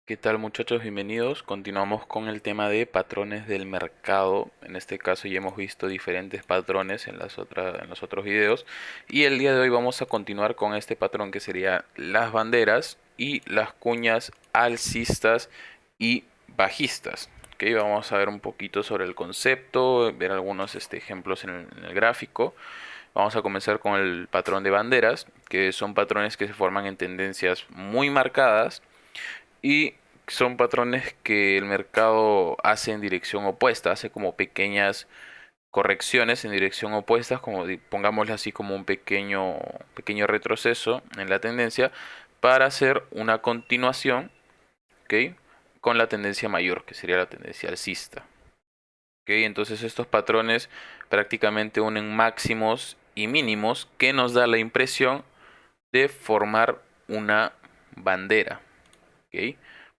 ¿Qué tal muchachos? Bienvenidos. Continuamos con el tema de patrones del mercado. En este caso ya hemos visto diferentes patrones en los otros videos. Y el día de hoy vamos a continuar con este patrón que sería las banderas y las cuñas alcistas y bajistas. Ok, vamos a ver un poquito sobre el concepto, ver algunos ejemplos en el gráfico. Vamos a comenzar con el patrón de banderas, que son patrones que se forman en tendencias muy marcadas y son patrones que el mercado hace en dirección opuesta, hace como pequeñas correcciones en dirección opuesta, como pongámosle así como un pequeño retroceso en la tendencia para hacer una continuación, ¿ok? Con la tendencia mayor, que sería la tendencia alcista. ¿Ok? Entonces estos patrones prácticamente unen máximos y mínimos que nos da la impresión de formar una bandera. ¿Ok?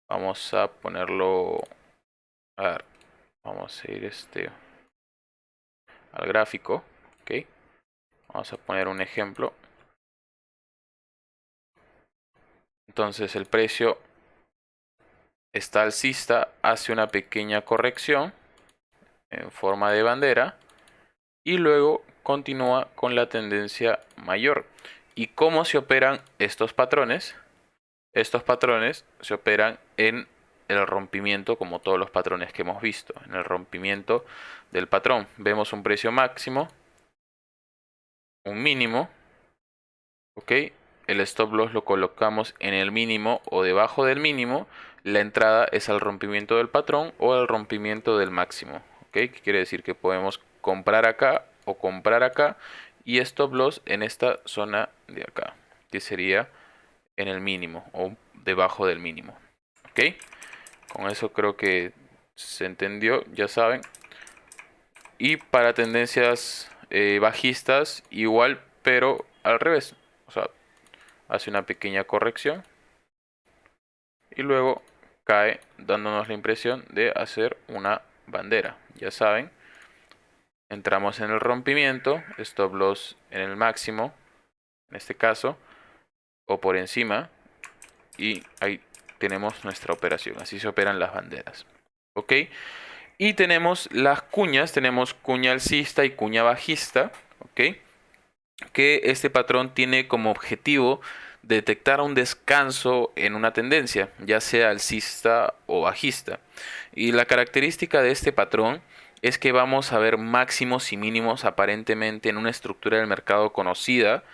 Vamos a ponerlo, a ver, vamos a ir al gráfico, ¿ok? Vamos a poner un ejemplo. Entonces el precio está alcista, hace una pequeña corrección en forma de bandera y luego continúa con la tendencia mayor. ¿Y cómo se operan estos patrones? Estos patrones se operan en el rompimiento, como todos los patrones que hemos visto, en el rompimiento del patrón. Vemos un precio máximo, un mínimo, ¿ok? El stop loss lo colocamos en el mínimo o debajo del mínimo. La entrada es al rompimiento del patrón o al rompimiento del máximo, ¿ok? Que quiere decir que podemos comprar acá o comprar acá y stop loss en esta zona de acá, que sería en el mínimo o debajo del mínimo, ¿ok? Con eso creo que se entendió, ya saben. Y para tendencias bajistas igual, pero al revés. O sea, hace una pequeña corrección y luego cae dándonos la impresión de hacer una bandera. Ya saben, entramos en el rompimiento, stop loss en el máximo, en este caso, o por encima, y ahí tenemos nuestra operación. Así se operan las banderas. ¿Ok? Y tenemos las cuñas, tenemos cuña alcista y cuña bajista, ¿ok? Que este patrón tiene como objetivo detectar un descanso en una tendencia, ya sea alcista o bajista. Y la característica de este patrón es que vamos a ver máximos y mínimos aparentemente en una estructura del mercado conocida.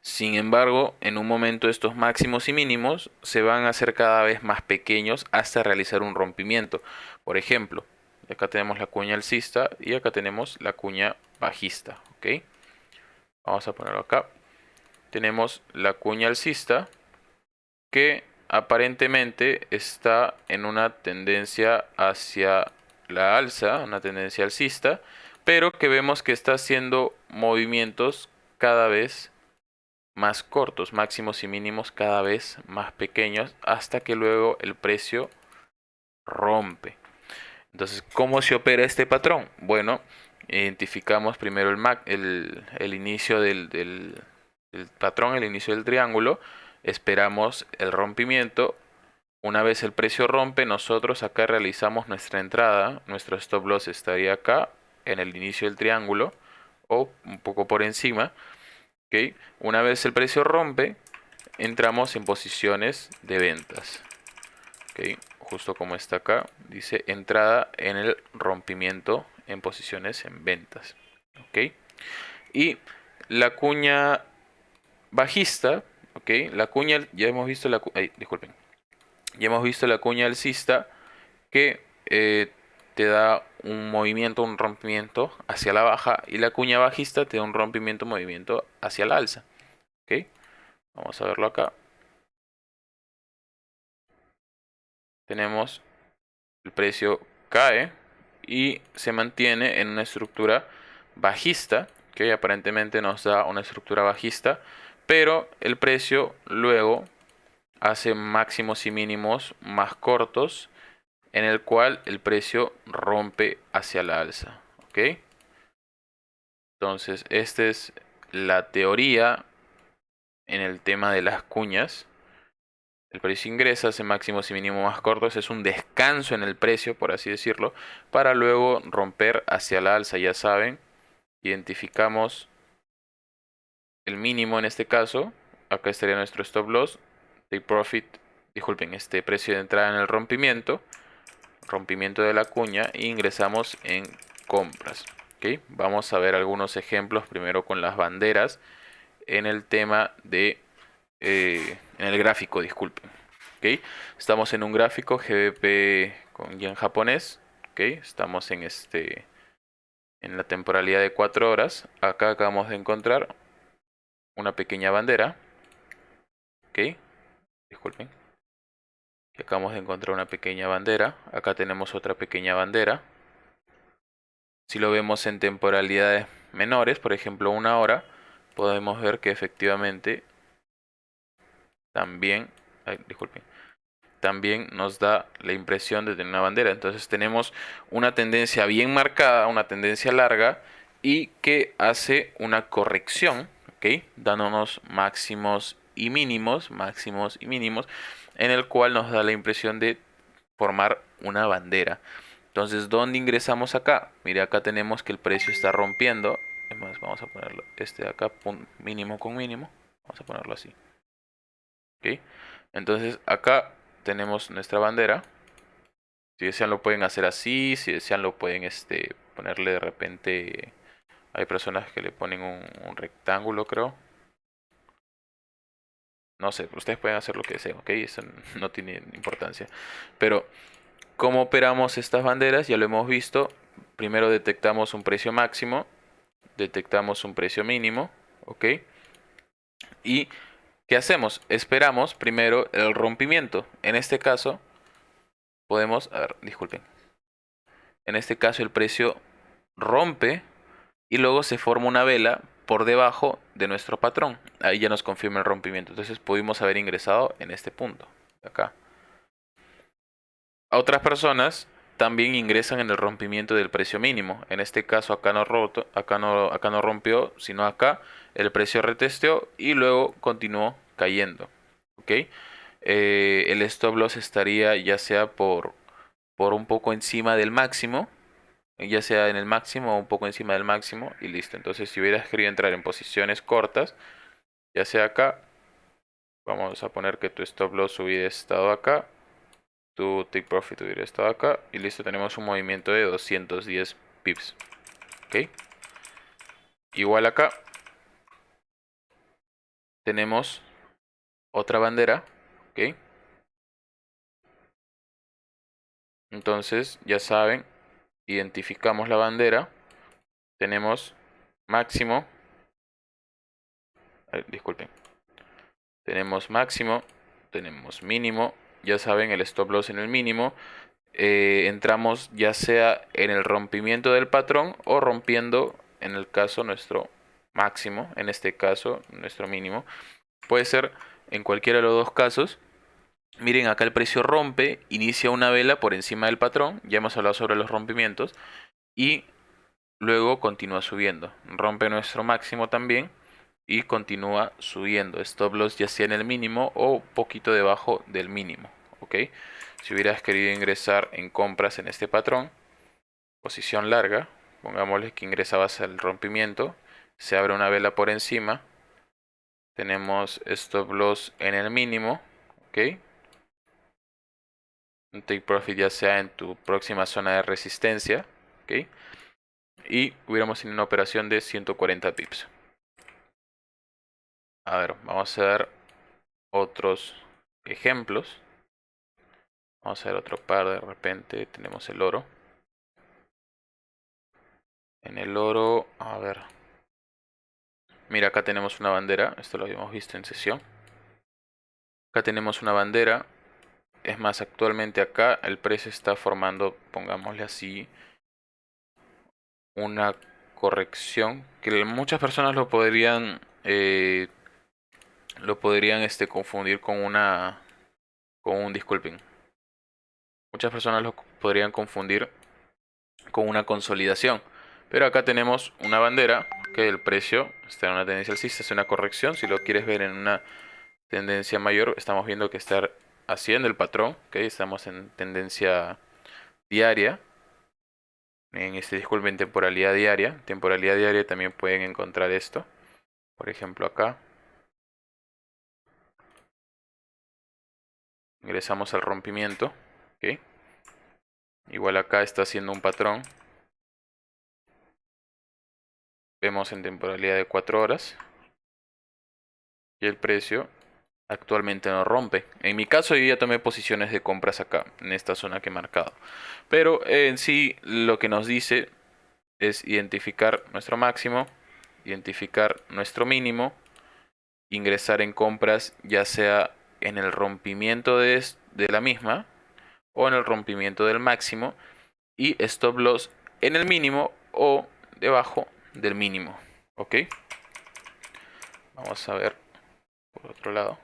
Sin embargo, en un momento estos máximos y mínimos se van a hacer cada vez más pequeños hasta realizar un rompimiento. Por ejemplo, acá tenemos la cuña alcista y acá tenemos la cuña bajista, ¿ok? Vamos a ponerlo acá. Tenemos la cuña alcista que aparentemente está en una tendencia hacia la alza, una tendencia alcista, pero que vemos que está haciendo movimientos cada vez más cortos, máximos y mínimos cada vez más pequeños, hasta que luego el precio rompe. Entonces, ¿cómo se opera este patrón? Bueno, identificamos primero el inicio del patrón, el inicio del triángulo, esperamos el rompimiento. Una vez el precio rompe, nosotros acá realizamos nuestra entrada, nuestro stop loss estaría acá en el inicio del triángulo o un poco por encima. ¿Ok? Una vez el precio rompe, entramos en posiciones de ventas. ¿Ok? Justo como está acá, dice entrada en el rompimiento en posiciones en ventas. ¿Ok? Y la cuña bajista, ¿ok? La cuña, ya hemos visto disculpen, ya hemos visto la cuña alcista que te da un movimiento, un rompimiento hacia la baja y la cuña bajista te da un rompimiento, movimiento hacia la alza. ¿Ok? Vamos a verlo acá. Tenemos el precio cae y se mantiene en una estructura bajista, que aparentemente nos da una estructura bajista, pero el precio luego hace máximos y mínimos más cortos, en el cual el precio rompe hacia la alza. ¿Ok? Entonces, esta es la teoría en el tema de las cuñas. El precio ingresa, hace máximos y mínimos más cortos, es un descanso en el precio, por así decirlo, para luego romper hacia la alza. Ya saben, identificamos el mínimo en este caso, acá estaría nuestro stop loss, take profit, disculpen, este precio de entrada en el rompimiento de la cuña, e ingresamos en compras. ¿Okay? Vamos a ver algunos ejemplos primero con las banderas en el tema de, en el gráfico, disculpen. ¿Okay? Estamos en un gráfico GBP con yen japonés. ¿Okay? Estamos en la temporalidad de 4 horas. Acá acabamos de encontrar una pequeña bandera. ¿Okay? Disculpen. Acabamos de encontrar una pequeña bandera. Acá tenemos otra pequeña bandera. Si lo vemos en temporalidades menores, por ejemplo 1 hora, podemos ver que efectivamente también, disculpen, también nos da la impresión de tener una bandera. Entonces tenemos una tendencia bien marcada, una tendencia larga y que hace una corrección, ¿ok? Dándonos máximos y mínimos, en el cual nos da la impresión de formar una bandera. Entonces, ¿dónde ingresamos acá? Mire, acá tenemos que el precio está rompiendo. Es más, vamos a ponerlo de acá, mínimo con mínimo. Vamos a ponerlo así. ¿Ok? Entonces, acá tenemos nuestra bandera. Si desean lo pueden hacer así. Si desean lo pueden ponerle de repente... Hay personas que le ponen un rectángulo, creo. No sé, ustedes pueden hacer lo que deseen, ¿ok? Eso no tiene importancia. Pero, ¿cómo operamos estas banderas? Ya lo hemos visto. Primero detectamos un precio máximo. Detectamos un precio mínimo, ¿ok? ¿Y qué hacemos? Esperamos primero el rompimiento. En este caso, podemos... A ver, disculpen. En este caso el precio rompe y luego se forma una vela por debajo de nuestro patrón. Ahí ya nos confirma el rompimiento. Entonces pudimos haber ingresado en este punto, acá. A otras personas también ingresan en el rompimiento del precio mínimo. En este caso acá no roto, acá no rompió, sino acá el precio retesteó y luego continuó cayendo. ¿Ok? El stop loss estaría ya sea por un poco encima del máximo, ya sea en el máximo o un poco encima del máximo y listo. Entonces si hubieras querido entrar en posiciones cortas, ya sea acá, vamos a poner que tu stop loss hubiera estado acá, tu take profit hubiera estado acá y listo, tenemos un movimiento de 210 pips. ¿Ok? Igual acá tenemos otra bandera. ¿Ok? Entonces ya saben, identificamos la bandera, tenemos máximo, disculpen, tenemos máximo, tenemos mínimo, ya saben el stop loss en el mínimo. Entramos ya sea en el rompimiento del patrón o rompiendo en el caso nuestro máximo, en este caso nuestro mínimo. Puede ser en cualquiera de los dos casos. Miren, acá el precio rompe, inicia una vela por encima del patrón, ya hemos hablado sobre los rompimientos, y luego continúa subiendo. Rompe nuestro máximo también y continúa subiendo. Stop loss ya sea en el mínimo o poquito debajo del mínimo. ¿Ok? Si hubieras querido ingresar en compras en este patrón, posición larga, pongámosle que ingresabas al rompimiento, se abre una vela por encima, tenemos stop loss en el mínimo, ¿ok? Un take profit ya sea en tu próxima zona de resistencia, ¿ok? Y hubiéramos tenido una operación de 140 pips. A ver, vamos a ver otros ejemplos. Vamos a ver otro par, de repente tenemos el oro. En el oro, a ver. Mira, acá tenemos una bandera, esto lo habíamos visto en sesión. Acá tenemos una bandera. Es más, actualmente acá el precio está formando, pongámosle así, una corrección que muchas personas lo podrían confundir con disculpen. Muchas personas lo podrían confundir con una consolidación. Pero acá tenemos una bandera que el precio está en una tendencia alcista, es una corrección. Si lo quieres ver en una tendencia mayor, estamos viendo que está haciendo el patrón, ¿ok? Estamos en tendencia diaria, disculpen, temporalidad diaria. Temporalidad diaria también pueden encontrar esto, por ejemplo acá. Ingresamos al rompimiento, ¿ok? Igual acá está haciendo un patrón. Vemos en temporalidad de 4 horas. Y el precio actualmente no rompe. En mi caso yo ya tomé posiciones de compras acá, en esta zona que he marcado. Pero en sí lo que nos dice es identificar nuestro máximo, identificar nuestro mínimo, ingresar en compras ya sea en el rompimiento de la misma o en el rompimiento del máximo y stop loss en el mínimo o debajo del mínimo. ¿Ok? Vamos a ver por otro lado.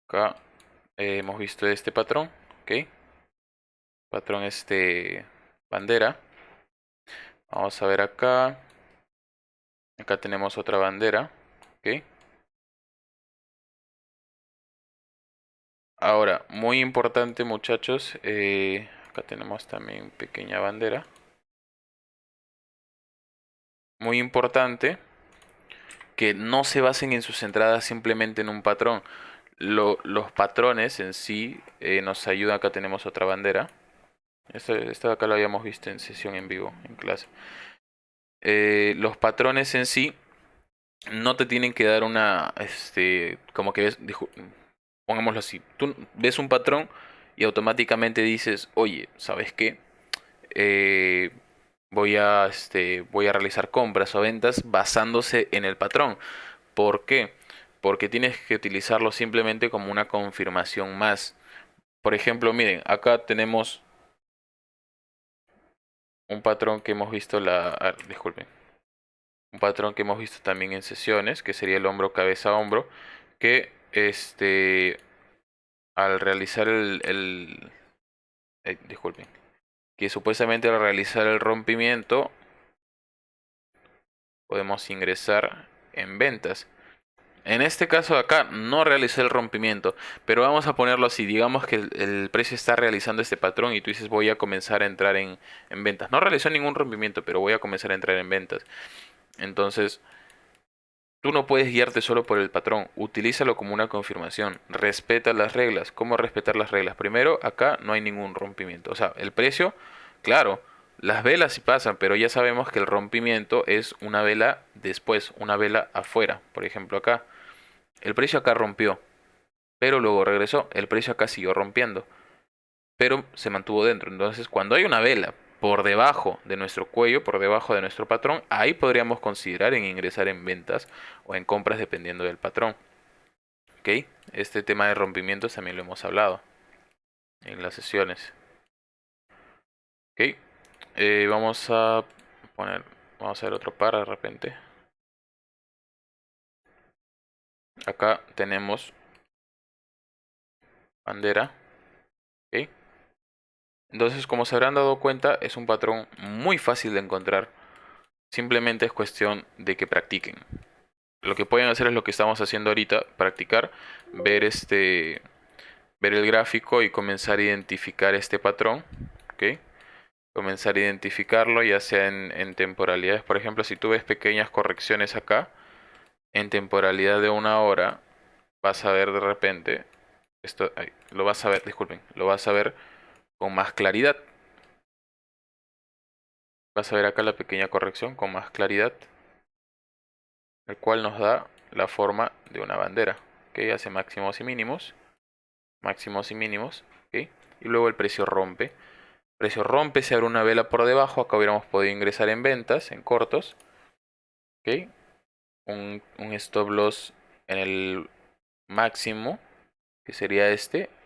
Acá hemos visto este patrón. ¿Ok? Patrón bandera. Vamos a ver acá. Acá tenemos otra bandera. ¿Ok? Ahora, muy importante muchachos. Acá tenemos también pequeña bandera. Muy importante que no se basen en sus entradas simplemente en un patrón. Los patrones en sí nos ayudan. Acá tenemos otra bandera. Esta de acá lo habíamos visto en sesión en vivo, en clase. Los patrones en sí no te tienen que dar una, como que ves, pongámoslo así, tú ves un patrón y automáticamente dices, oye, ¿sabes qué? Eh, voy a realizar compras o ventas basándose en el patrón. ¿Por qué? Porque tienes que utilizarlo simplemente como una confirmación más. Por ejemplo, miren, acá tenemos un patrón que hemos visto disculpen, un patrón que hemos visto también en sesiones, que sería el hombro, cabeza, hombro, que al realizar disculpen, que supuestamente al realizar el rompimiento podemos ingresar en ventas. En este caso de acá no realicé el rompimiento, pero vamos a ponerlo así, digamos que el precio está realizando este patrón y tú dices voy a comenzar a entrar en ventas. No realizó ningún rompimiento, pero voy a comenzar a entrar en ventas. Entonces, tú no puedes guiarte solo por el patrón, utilízalo como una confirmación, respeta las reglas. ¿Cómo respetar las reglas? Primero, acá no hay ningún rompimiento. O sea, el precio, claro, las velas sí pasan, pero ya sabemos que el rompimiento es una vela después, una vela afuera. Por ejemplo, acá, el precio acá rompió, pero luego regresó, el precio acá siguió rompiendo, pero se mantuvo dentro. Entonces, cuando hay una vela por debajo de nuestro cuello, por debajo de nuestro patrón, ahí podríamos considerar en ingresar en ventas o en compras dependiendo del patrón. ¿Ok? Este tema de rompimientos también lo hemos hablado en las sesiones. ¿Ok? Vamos a poner, vamos a ver otro par de repente. Acá tenemos bandera. ¿Ok? Entonces, como se habrán dado cuenta, es un patrón muy fácil de encontrar. Simplemente es cuestión de que practiquen. Lo que pueden hacer es lo que estamos haciendo ahorita, practicar, ver ver el gráfico y comenzar a identificar este patrón, ¿ok? Comenzar a identificarlo ya sea en temporalidades. Por ejemplo, si tú ves pequeñas correcciones acá, en temporalidad de una hora, vas a ver de repente, lo vas a ver, disculpen, lo vas a ver con más claridad. Vas a ver acá la pequeña corrección con más claridad, el cual nos da la forma de una bandera, que hace máximos y mínimos, ¿ok? Y luego el precio rompe. El precio rompe, se abre una vela por debajo, acá hubiéramos podido ingresar en ventas, en cortos, ¿ok? Un stop loss en el máximo, que sería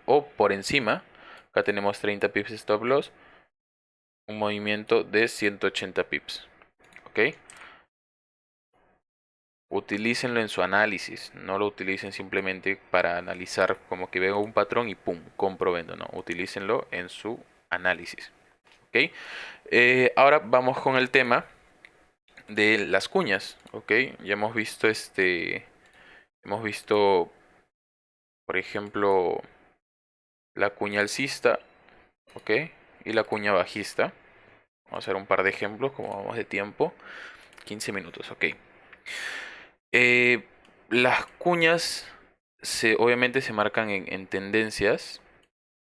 o por encima, acá tenemos 30 pips stop loss, un movimiento de 180 pips, ¿ok? Utilícenlo en su análisis, no lo utilicen simplemente para analizar como que veo un patrón y pum, compro, vendo, no, utilícenlo en su análisis, ¿ok? Ahora vamos con el tema de las cuñas, ¿ok? Ya hemos visto Hemos visto, por ejemplo, la cuña alcista, ¿ok? Y la cuña bajista. Vamos a hacer un par de ejemplos, como vamos de tiempo. 15 minutos, ok. Las cuñas obviamente se marcan en tendencias.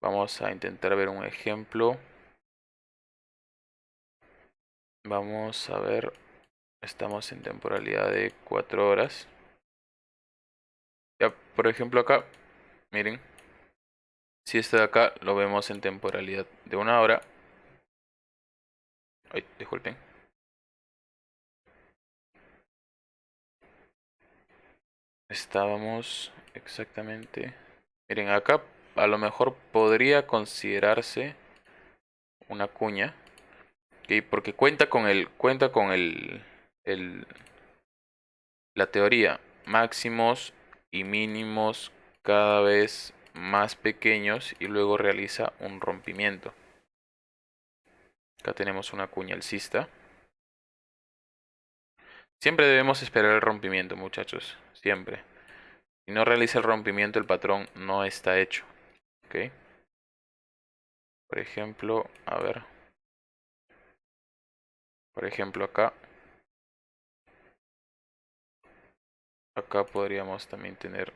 Vamos a intentar ver un ejemplo. Vamos a ver, estamos en temporalidad de 4 horas. Ya, por ejemplo acá, miren, si este de acá lo vemos en temporalidad de 1 hora. Ay, disculpen. Estábamos exactamente... Miren, acá a lo mejor podría considerarse una cuña. ¿Ok? Porque cuenta con la teoría. Máximos y mínimos cada vez más pequeños y luego realiza un rompimiento. Acá tenemos una cuña alcista. Siempre debemos esperar el rompimiento, muchachos. Siempre. Si no realiza el rompimiento, el patrón no está hecho. ¿Ok? Por ejemplo, a ver. Por ejemplo, acá. Acá podríamos también tener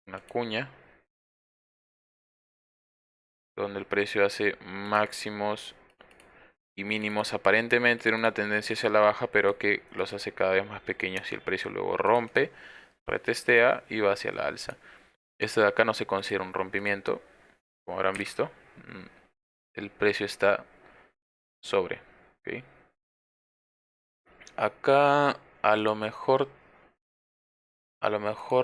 una cuña. Donde el precio hace máximos y mínimos aparentemente en una tendencia hacia la baja, pero que los hace cada vez más pequeños y el precio luego rompe, retestea y va hacia la alza. Este de acá no se considera un rompimiento, como habrán visto. El precio está sobre. ¿Ok? Acá a lo mejor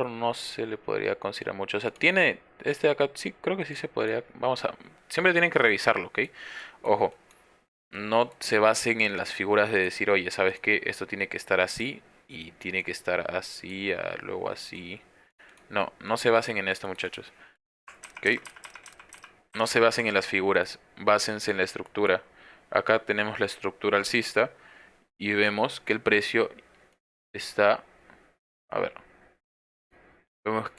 no se le podría considerar mucho. O sea, tiene este de acá, sí, creo que sí se podría. Siempre tienen que revisarlo, ¿ok? Ojo, no se basen en las figuras de decir, oye, ¿sabes qué? Esto tiene que estar así y tiene que estar así, luego así. No, no se basen en esto, muchachos. ¿Ok? No se basen en las figuras, básense en la estructura. Acá tenemos la estructura alcista y vemos que el precio está... A ver, vemos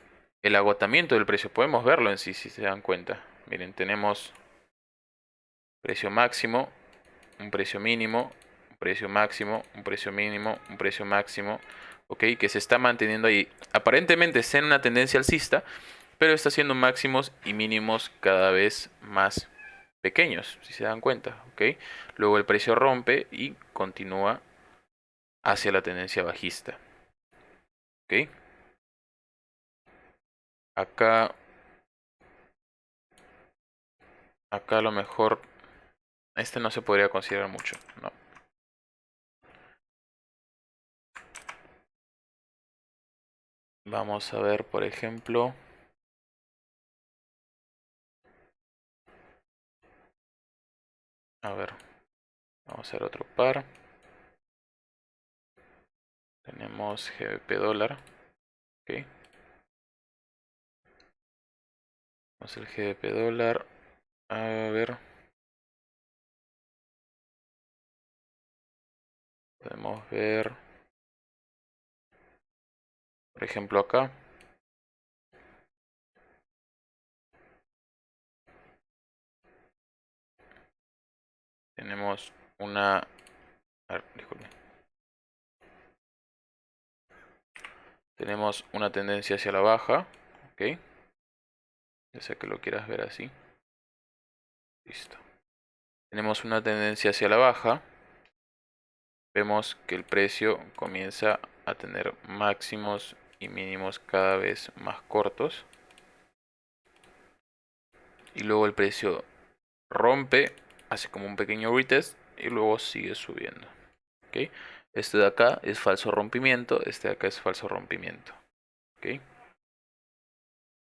el agotamiento del precio. Podemos verlo en sí, si se dan cuenta. Miren, tenemos precio máximo, un precio mínimo, un precio máximo, un precio mínimo, un precio máximo, ok, que se está manteniendo ahí. Aparentemente está en una tendencia alcista, pero está haciendo máximos y mínimos cada vez más pequeños, si se dan cuenta, ok. Luego el precio rompe y continúa hacia la tendencia bajista, ok. Acá, acá a lo mejor este no se podría considerar mucho, no. Vamos a ver, por ejemplo, a ver, vamos a hacer otro par. Tenemos GBP dólar, ok. Vamos al GBP dólar, a ver, podemos ver, por ejemplo acá, tenemos una, a ver, disculpen. Tenemos una tendencia hacia la baja, ok. Ya sea que lo quieras ver así. Listo. Tenemos una tendencia hacia la baja. Vemos que el precio comienza a tener máximos y mínimos cada vez más cortos. Y luego el precio rompe, hace como un pequeño retest y luego sigue subiendo. ¿Ok? Este de acá es falso rompimiento, este de acá es falso rompimiento. ¿Ok?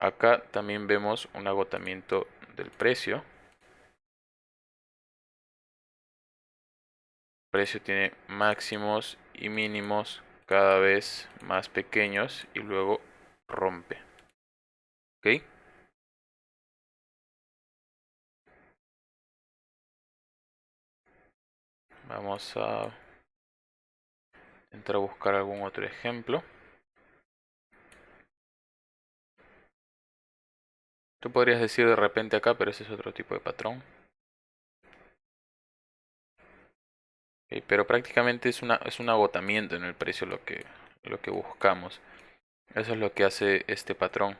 Acá también vemos un agotamiento del precio. El precio tiene máximos y mínimos cada vez más pequeños y luego rompe. ¿Ok? Vamos a intentar buscar algún otro ejemplo. Tú podrías decir de repente acá, pero ese es otro tipo de patrón. Pero prácticamente es un agotamiento en el precio lo que buscamos. Eso es lo que hace este patrón.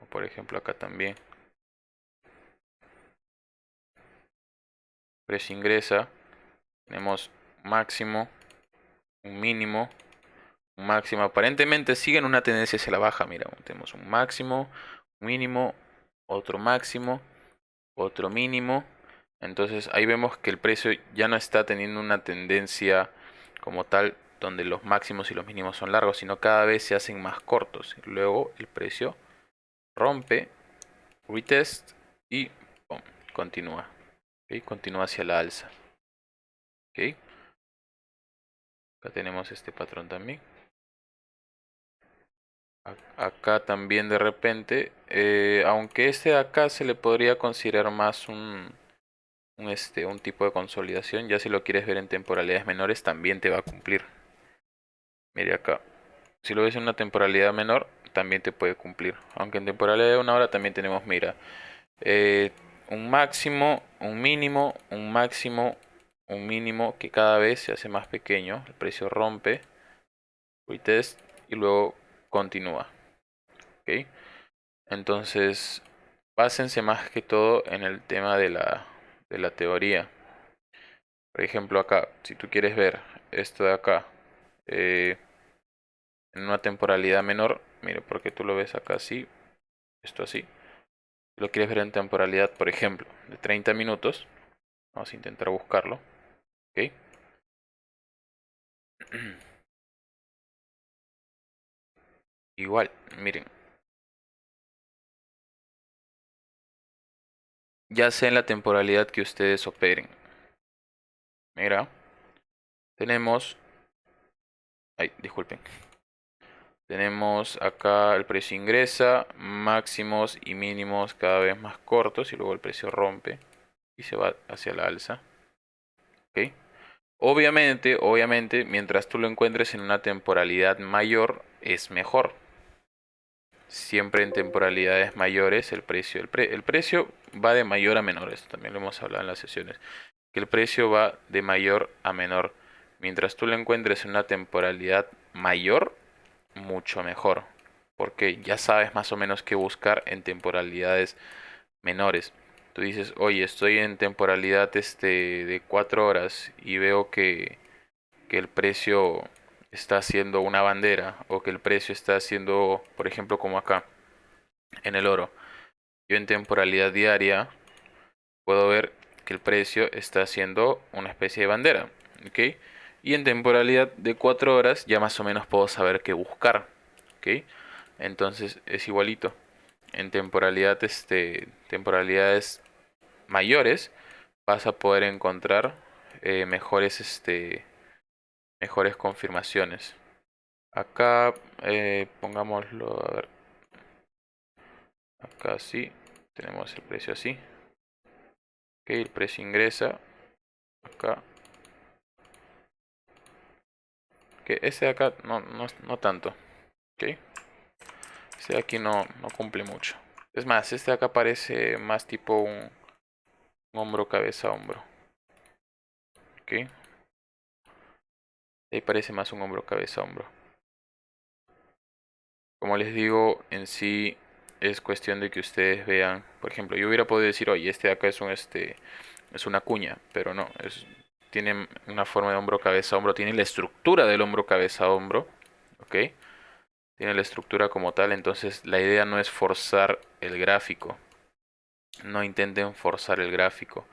O por ejemplo acá también. Precio ingresa. Tenemos máximo, un mínimo, un máximo. Aparentemente siguen una tendencia hacia la baja. Mira, tenemos un máximo, un mínimo, otro máximo, otro mínimo. Entonces ahí vemos que el precio ya no está teniendo una tendencia como tal donde los máximos y los mínimos son largos, sino cada vez se hacen más cortos. Luego el precio rompe, retest y pum, continúa. ¿Okay? Continúa hacia la alza. ¿Okay? Acá tenemos este patrón también. Acá también de repente, aunque este de acá se le podría considerar más un tipo de consolidación, ya si lo quieres ver en temporalidades menores también te va a cumplir. Mire acá, si lo ves en una temporalidad menor también te puede cumplir, aunque en temporalidad de una hora también tenemos, mira, eh, un máximo, un mínimo, un máximo, un mínimo que cada vez se hace más pequeño, el precio rompe, retest y luego continúa. ¿Ok? Entonces, básense más que todo en el tema de la teoría. Por ejemplo, acá, si tú quieres ver esto de acá eh, en una temporalidad menor, mire, porque tú lo ves acá así, esto así. Si lo quieres ver en temporalidad, por ejemplo, de 30 minutos, vamos a intentar buscarlo. ¿Ok? Igual, miren, ya sea en la temporalidad que ustedes operen. Mira, tenemos... Ay, disculpen. Tenemos acá el precio ingresa, máximos y mínimos cada vez más cortos y luego el precio rompe y se va hacia la alza. ¿Ok? Obviamente, mientras tú lo encuentres en una temporalidad mayor, es mejor. Siempre en temporalidades mayores el precio va de mayor a menor. Esto también lo hemos hablado en las sesiones. Que el precio va de mayor a menor. Mientras tú lo encuentres en una temporalidad mayor, mucho mejor, porque ya sabes más o menos qué buscar en temporalidades menores. Tú dices, oye, estoy en temporalidad de 4 horas y veo que el precio está haciendo una bandera o que el precio está haciendo, por ejemplo, como acá en el oro. Yo en temporalidad diaria puedo ver que el precio está haciendo una especie de bandera, ¿ok? Y en temporalidad de 4 horas ya más o menos puedo saber qué buscar, ¿ok? Entonces es igualito. En temporalidades mayores vas a poder encontrar mejores, mejores confirmaciones. Acá pongámoslo, a ver, acá sí, tenemos el precio así. Ok, el precio ingresa acá. Que ese de acá no tanto. Ok, este de aquí no cumple mucho. Es más, este de acá parece más tipo un hombro, cabeza, hombro. Ok, ahí parece más un hombro, cabeza, hombro. Como les digo, en sí es cuestión de que ustedes vean. Por ejemplo, yo hubiera podido decir, oye, este de acá es una cuña, pero no, tiene una forma de hombro, cabeza, hombro, tiene la estructura del hombro, cabeza, hombro, ¿ok? Tiene la estructura como tal, entonces la idea no es forzar el gráfico. No intenten forzar el gráfico.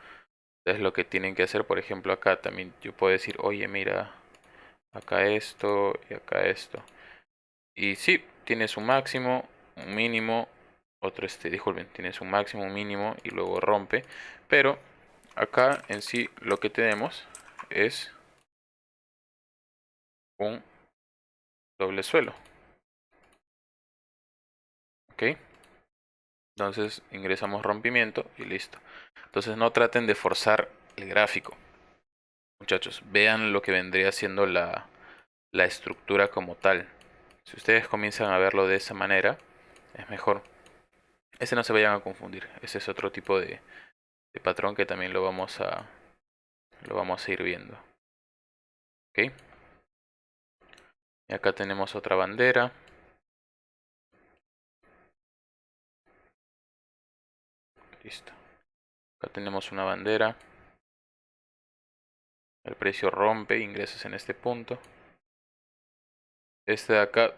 Es lo que tienen que hacer, por ejemplo, acá también yo puedo decir, oye, mira, acá esto y acá esto. Y sí, tienes un máximo, un mínimo, otro disculpen, tienes un máximo, un mínimo y luego rompe. Pero acá en sí lo que tenemos es un doble suelo. ¿Ok? Entonces ingresamos rompimiento y listo. Entonces no traten de forzar el gráfico. Muchachos, vean lo que vendría siendo la estructura como tal. Si ustedes comienzan a verlo de esa manera, es mejor. Ese no se vayan a confundir. Ese es otro tipo de patrón que también lo vamos a ir viendo. ¿Ok? Y acá tenemos otra bandera. Listo. Acá tenemos una bandera. El precio rompe, ingresas en este punto. Este de acá,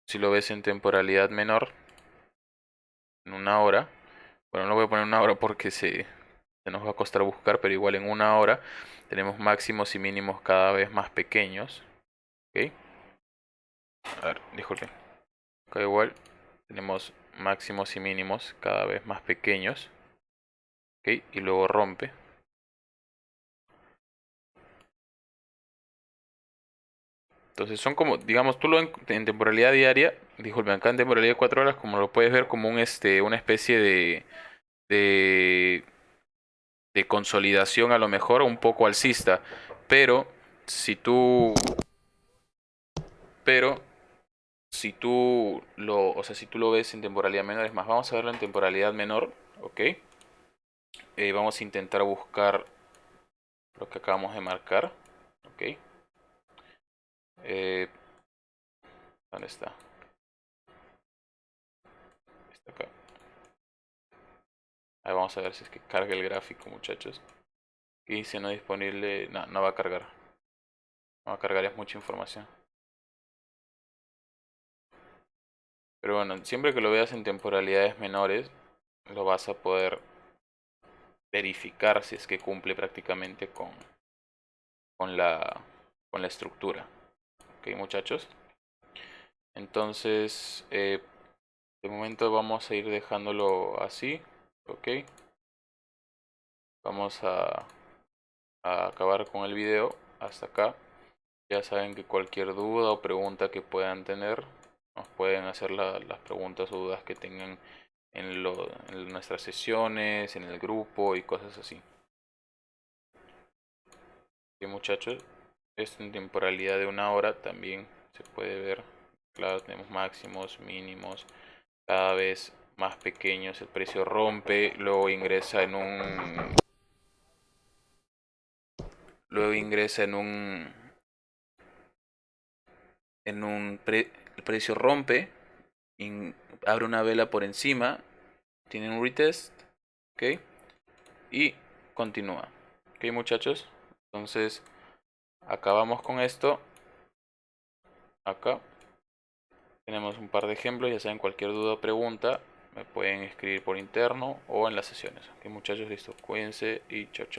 si lo ves en temporalidad menor, en una hora. Bueno, no voy a poner una hora porque se nos va a costar buscar, pero igual en una hora tenemos máximos y mínimos cada vez más pequeños. ¿Ok? A ver, disculpen. Acá igual tenemos máximos y mínimos cada vez más pequeños. ¿Ok? Y luego rompe. Entonces son como, digamos, tú lo en temporalidad diaria, disculpen, acá en temporalidad de 4 horas, como lo puedes ver como una especie de, de consolidación a lo mejor, un poco alcista. Pero si tú, pero si tú lo, o sea, si tú lo ves en temporalidad menor, es más, vamos a verlo en temporalidad menor, ¿ok? Vamos a intentar buscar lo que acabamos de marcar, ¿ok? Eh, ¿Dónde está? Está acá. Ahí vamos a ver si es que carga el gráfico, muchachos. Y dice no disponible, no, no va a cargar. No va a cargar, es mucha información. Pero bueno, siempre que lo veas en temporalidades menores, lo vas a poder verificar si es que cumple prácticamente con la, con la estructura. Ok, muchachos. Entonces, de momento vamos a ir dejándolo así. Ok. Vamos a acabar con el video hasta acá. Ya saben que cualquier duda o pregunta que puedan tener, nos pueden hacer las preguntas o dudas que tengan en nuestras sesiones, en el grupo y cosas así. Y muchachos, esto en temporalidad de una hora también se puede ver. Claro, tenemos máximos, mínimos, cada vez más pequeños. El precio rompe, luego ingresa en un... Luego ingresa el precio rompe, abre una vela por encima, tiene un retest, ¿ok? Y continúa. ¿Ok, muchachos? Entonces, acabamos con esto. Acá tenemos un par de ejemplos. Ya saben, cualquier duda o pregunta me pueden escribir por interno o en las sesiones. Ok, muchachos, listo. Cuídense y chao, chao.